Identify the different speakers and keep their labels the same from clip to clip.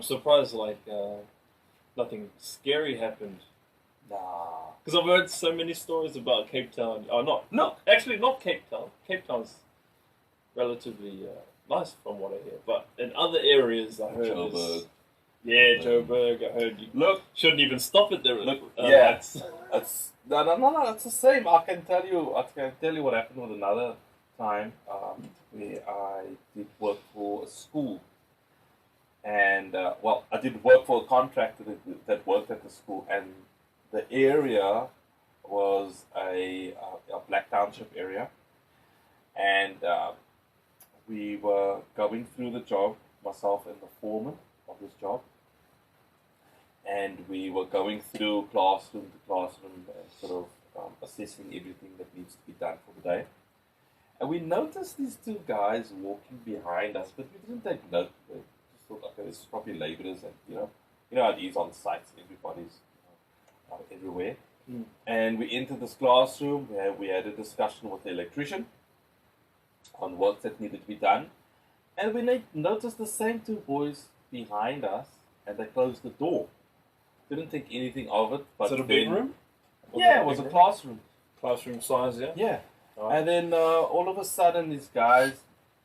Speaker 1: I'm surprised nothing scary happened.
Speaker 2: Nah.
Speaker 1: Because I've heard so many stories about Cape Town. Oh, not Cape Town. Cape Town's relatively nice from what I hear. But in other areas, I heard
Speaker 2: Joburg.
Speaker 1: Yeah, Joburg. I heard you shouldn't even stop it there.
Speaker 2: Look, it's no. It's the same. I can tell you what happened with another time where I did work for a school, and I did work for a contractor that worked at the school, and the area was a black township area, and we were going through the job, myself and the foreman of this job. And we were going through classroom to classroom, sort of assessing everything that needs to be done for the day. And we noticed these two guys walking behind us, but we didn't take note. We just thought, okay, this is probably laborers, and you know how it is on sites. Everybody's everywhere.
Speaker 1: Mm.
Speaker 2: And we entered this classroom where we had a discussion with the electrician on work that needed to be done, and we noticed the same two boys behind us, and they closed the door. Didn't think anything of it. But
Speaker 1: is it a big room?
Speaker 2: Yeah, it was a classroom.
Speaker 1: Classroom size, yeah?
Speaker 2: Yeah.
Speaker 1: Oh.
Speaker 2: And then all of a sudden, these guys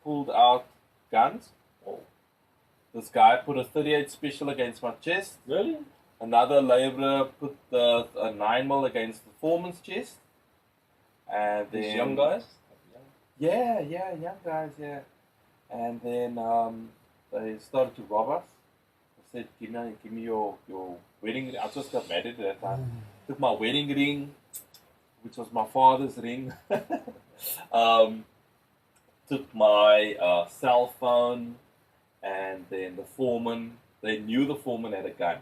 Speaker 2: pulled out guns.
Speaker 1: Oh.
Speaker 2: This guy put a 38 special against my chest.
Speaker 1: Really?
Speaker 2: Another labourer put a 9mm against the foreman's chest. And then
Speaker 1: These young guys?
Speaker 2: Yeah, young guys, yeah. And then they started to rob us. They said, give me your wedding ring. I just got married at that time. Took my wedding ring, which was my father's ring. Took my cell phone, and then the foreman. They knew the foreman had a gun.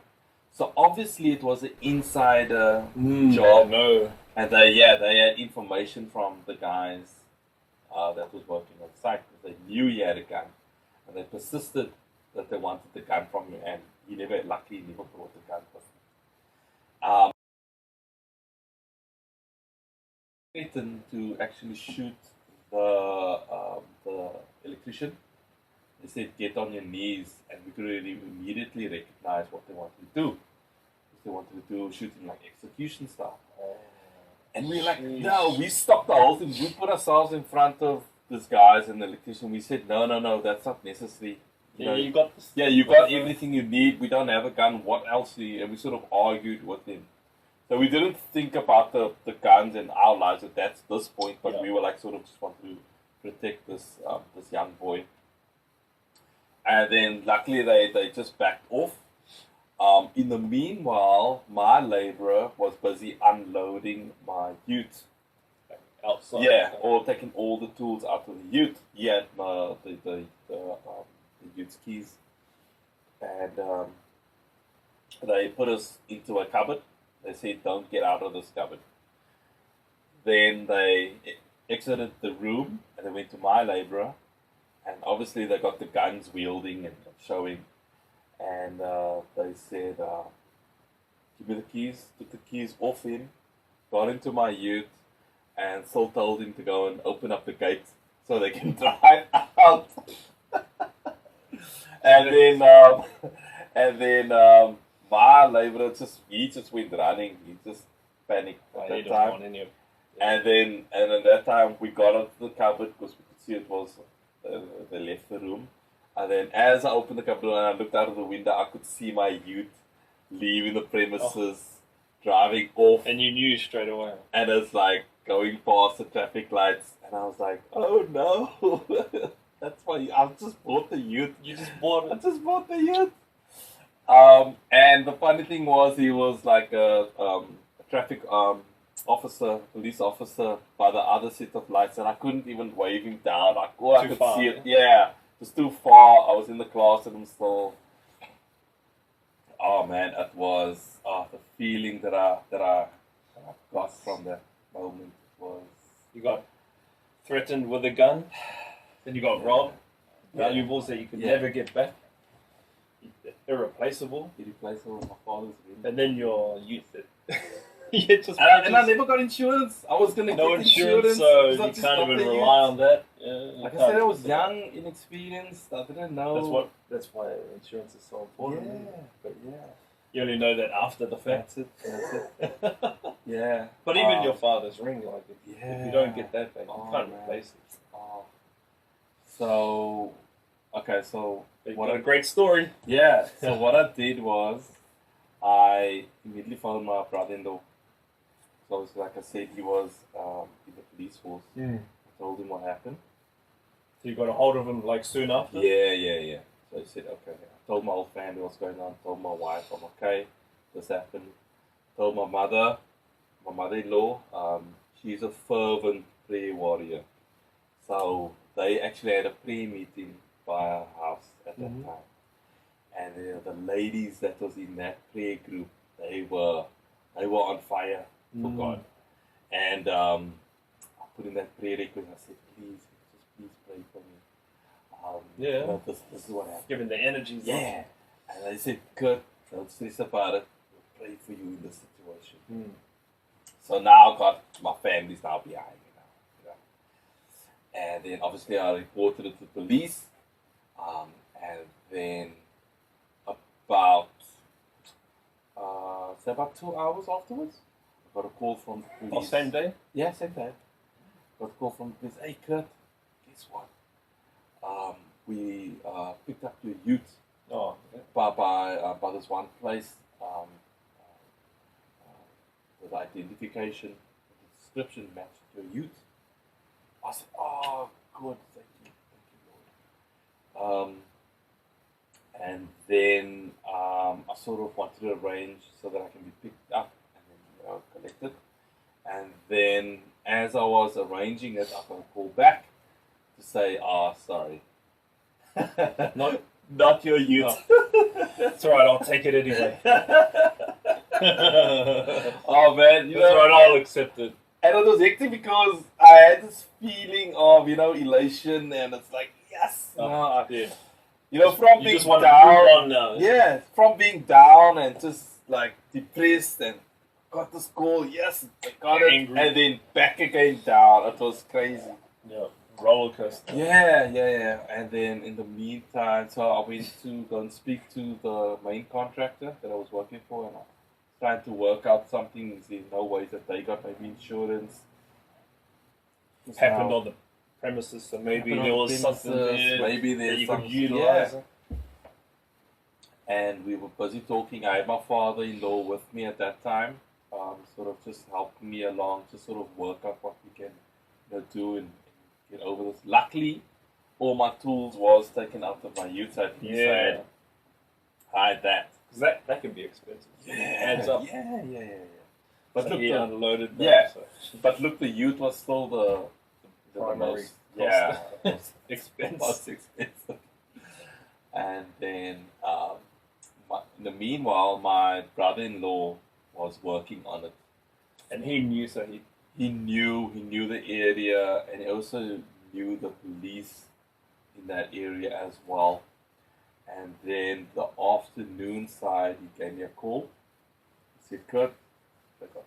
Speaker 2: So obviously it was an insider job.
Speaker 1: No.
Speaker 2: And they had information from the guys that was working on site. They knew he had a gun, and they persisted that they wanted the gun from you, and luckily he never brought the gun with him. Threatened to actually shoot the electrician. They said, get on your knees, and we could really immediately recognize what they wanted to do. They wanted to do shooting like execution style. And we were like, no, we stopped the whole thing. We put ourselves in front of this guys and the electrician. We said, no, that's not necessary.
Speaker 1: You got this.
Speaker 2: Yeah, you got everything you need. We don't have a gun. What else do you? And we sort of argued with him. So we didn't think about the guns and our lives at this point, but we were like sort of just want to protect this young boy. And then luckily they just backed off. In the meanwhile, my labourer was busy unloading my ute.
Speaker 1: Outside.
Speaker 2: Yeah, or taking all the tools out of the ute. He had the ute's keys. And they put us into a cupboard. They said, don't get out of this cupboard. Then they exited the room and they went to my labourer. And obviously they got the guns wielding and showing. And they said, give me the keys. Took the keys off him. Got into my ute. And still told him to go and open up the gate so they can drive out. and then my labourer just went running. He just panicked at that time. And then at that time we got out the cupboard because we could see it was they left the room. And then as I opened the cupboard and I looked out of the window, I could see my ute leaving the premises, driving off.
Speaker 1: And you knew straight away.
Speaker 2: And it's like going past the traffic lights, and I was like, oh no. That's why I just bought the ute.
Speaker 1: You just bought it?
Speaker 2: I just bought the ute. And the funny thing was, he was like a traffic police officer by the other set of lights, and I couldn't even wave him down. I could see it. Yeah, it was too far. I was in the classroom still. Oh man, it was the feeling that I got from that moment was.
Speaker 1: You got threatened with a gun, then you got robbed. Valuables that you could never get back. Irreplaceable.
Speaker 2: Irreplaceable, my father's ring.
Speaker 1: And then your youth.
Speaker 2: And I never got insurance. I was gonna get insurance,
Speaker 1: so you can't even rely on that.
Speaker 2: Like I said, I was young, inexperienced. I didn't know.
Speaker 1: That's why insurance is so important.
Speaker 2: Yeah, but yeah.
Speaker 1: You only know that after the fact.
Speaker 2: That's it. Yeah.
Speaker 1: But even your father's ring, like if you don't get that back, you can't
Speaker 2: man.
Speaker 1: replace it.
Speaker 2: Oh. So, okay, so
Speaker 1: But
Speaker 2: what
Speaker 1: what
Speaker 2: I
Speaker 1: a great story.
Speaker 2: Yeah, so what I did was I immediately phoned my brother-in-law. So it's like I said, he was in the police force. I told him what happened.
Speaker 1: So you got a hold of him like soon after?
Speaker 2: Yeah. So I said, okay. I told my whole family what's going on. Told my wife, I'm okay. This happened. Told my mother-in-law. She's a fervent prayer warrior. So they actually had a prayer meeting by our house at that time. And the ladies that was in that prayer group, they were on fire for God. And I put in that prayer request. I said, please pray for me. You know, this is what happened.
Speaker 1: Given the energy.
Speaker 2: Yeah. And I said, good, don't stress about it. We'll pray for you in this situation. So now my family's now behind me now. You know. And then obviously I reported it to the police. And then about 2 hours afterwards, I got a call from the police.
Speaker 1: Oh, same day?
Speaker 2: Yeah, same day. Got a call from the police. Hey, Kurt, guess what? We picked up your ute by this one place. The identification, the description matched your ute. I said, oh, good, thank you, Lord. And then I sort of wanted to arrange so that I can be picked up and then collected. And then as I was arranging it, I got a call back to say, sorry.
Speaker 1: Not your ute. No. It's alright, I'll take it anyway.
Speaker 2: Oh man,
Speaker 1: that's right, I'll accept it.
Speaker 2: And it was hectic because I had this feeling of, elation, and it's like, yes. From being down. From being down and just like depressed and got this call, yes, I got it.
Speaker 1: Angry.
Speaker 2: And then back again down. It was crazy.
Speaker 1: Yeah, roller coaster.
Speaker 2: Yeah. And then in the meantime, so I went to go and speak to the main contractor that I was working for, and I was trying to work out something. There's no ways that they got maybe insurance.
Speaker 1: Happened on the premises, so maybe there was something there
Speaker 2: maybe
Speaker 1: that you could utilize.
Speaker 2: And we were busy talking. I had my father-in-law with me at that time, sort of just helping me along to sort of work out what we can do and get over this. Luckily, all my tools was taken out of my ute. I had that.
Speaker 1: Because that can be expensive. Adds up.
Speaker 2: Yeah.
Speaker 1: But so look, he unloaded that.
Speaker 2: Yeah. So. But look, the ute was still the
Speaker 1: primary
Speaker 2: most expensive. And then, in the meanwhile, my brother-in-law was working on it,
Speaker 1: and he knew. So
Speaker 2: he knew the area, and he also knew the police in that area as well. And then the afternoon side, he gave me a call. He said, "Kurt, I got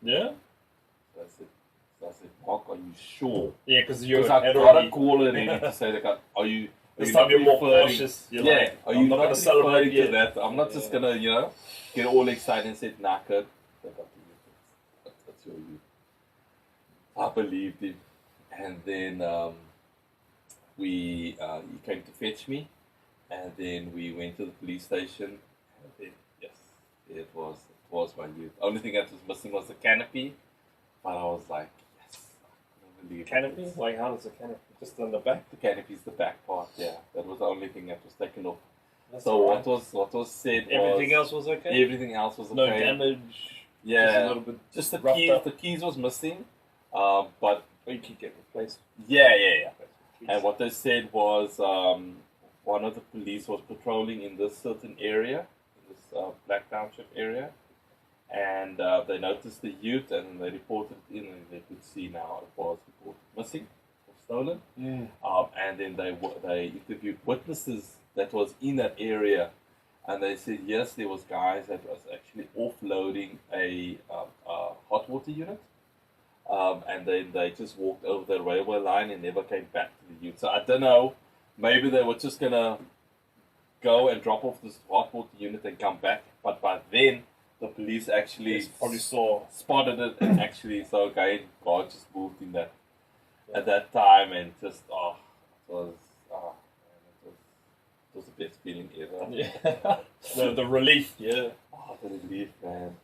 Speaker 2: you."
Speaker 1: Yeah.
Speaker 2: So I said, Mark, are you sure?
Speaker 1: Yeah, because
Speaker 2: I got a call already to say, are you?
Speaker 1: This time you're more cautious.
Speaker 2: Are you not going to celebrate to that? I'm not just gonna, get all excited and say, "Nah, Kurt, I got you. That's your you." I believed him, and then he came to fetch me, and then we went to the police station, and then yes, it was my youth. Only thing that was missing was the canopy, but I was like, yes, I couldn't believe
Speaker 1: canopy.
Speaker 2: it.
Speaker 1: Like how does the canopy? Just on the back?
Speaker 2: The canopy is the back part. Yeah, that was the only thing that was taken off.
Speaker 1: That's
Speaker 2: so
Speaker 1: right.
Speaker 2: what was said?
Speaker 1: Everything else was okay.
Speaker 2: Everything else was okay.
Speaker 1: No damage.
Speaker 2: Yeah,
Speaker 1: just a little bit.
Speaker 2: Just the
Speaker 1: keys.
Speaker 2: Up. The keys was missing. But
Speaker 1: you could get replaced.
Speaker 2: Yeah. And what they said was one of the police was patrolling in this certain area, in this Black Township area, and they noticed the ute and they reported it in, and they could see now it was reported missing or stolen. And then they interviewed witnesses that was in that area, and they said yes, there was guys that was actually offloading a hot water unit. And then they just walked over the railway line and never came back to the ute. So I don't know, maybe they were just gonna go and drop off this hot water unit and come back. But by then, the police actually
Speaker 1: probably saw.
Speaker 2: spotted it and actually, so God just moved in that at that time and just it was the best feeling ever.
Speaker 1: Yeah, the relief. Yeah.
Speaker 2: Oh, the relief, man.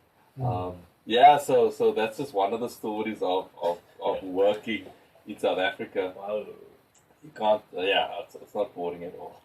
Speaker 2: Yeah, so that's just one of the stories of working in South Africa.
Speaker 1: Wow.
Speaker 2: You can't, it's not boring at all.